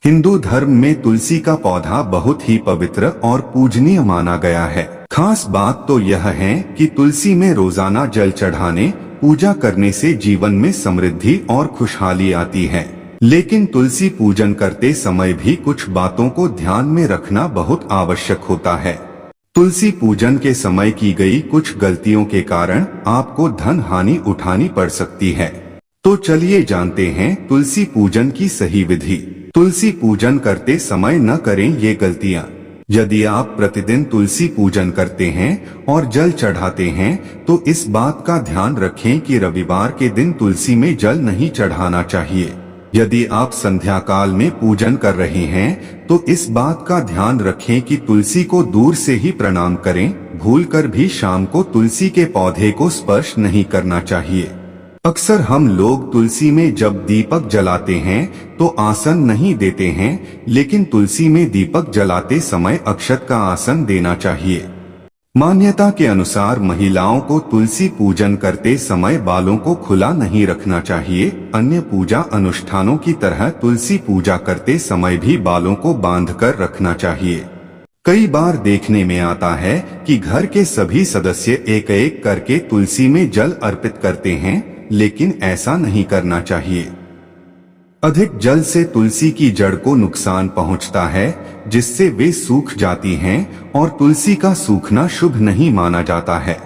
हिंदू धर्म में तुलसी का पौधा बहुत ही पवित्र और पूजनीय माना गया है। खास बात तो यह है कि तुलसी में रोजाना जल चढ़ाने, पूजा करने से जीवन में समृद्धि और खुशहाली आती है। लेकिन तुलसी पूजन करते समय भी कुछ बातों को ध्यान में रखना बहुत आवश्यक होता है। तुलसी पूजन के समय की गई कुछ गलतियों के कारण आपको धन हानि उठानी पड़ सकती है। तो चलिए जानते हैं तुलसी पूजन की सही विधि। तुलसी पूजन करते समय न करें ये गलतियां। यदि आप प्रतिदिन तुलसी पूजन करते हैं और जल चढ़ाते हैं तो इस बात का ध्यान रखें कि रविवार के दिन तुलसी में जल नहीं चढ़ाना चाहिए। यदि आप संध्या काल में पूजन कर रहे हैं तो इस बात का ध्यान रखें कि तुलसी को दूर से ही प्रणाम करें। भूलकर भी शाम को तुलसी के पौधे को स्पर्श नहीं करना चाहिए। अक्सर हम लोग तुलसी में जब दीपक जलाते हैं तो आसन नहीं देते हैं, लेकिन तुलसी में दीपक जलाते समय अक्षत का आसन देना चाहिए। मान्यता के अनुसार महिलाओं को तुलसी पूजन करते समय बालों को खुला नहीं रखना चाहिए। अन्य पूजा अनुष्ठानों की तरह तुलसी पूजा करते समय भी बालों को बांधकर रखना चाहिए। कई बार देखने में आता है कि घर के सभी सदस्य एक एक करके तुलसी में जल अर्पित करते हैं, लेकिन ऐसा नहीं करना चाहिए। अधिक जल से तुलसी की जड़ को नुकसान पहुंचता है, जिससे वे सूख जाती हैं और तुलसी का सूखना शुभ नहीं माना जाता है।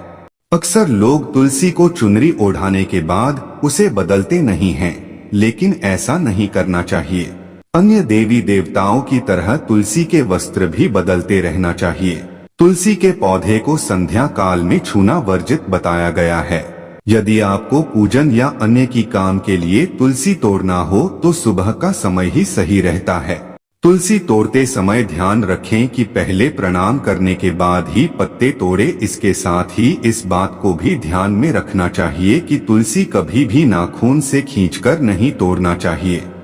अक्सर लोग तुलसी को चुनरी ओढ़ाने के बाद उसे बदलते नहीं हैं, लेकिन ऐसा नहीं करना चाहिए। अन्य देवी देवताओं की तरह तुलसी के वस्त्र भी बदलते रहना चाहिए। तुलसी के पौधे को संध्या काल में छूना वर्जित बताया गया है। यदि आपको पूजन या अन्य की काम के लिए तुलसी तोड़ना हो तो सुबह का समय ही सही रहता है। तुलसी तोड़ते समय ध्यान रखें कि पहले प्रणाम करने के बाद ही पत्ते तोड़े। इसके साथ ही इस बात को भी ध्यान में रखना चाहिए कि तुलसी कभी भी नाखून से खींचकर नहीं तोड़ना चाहिए।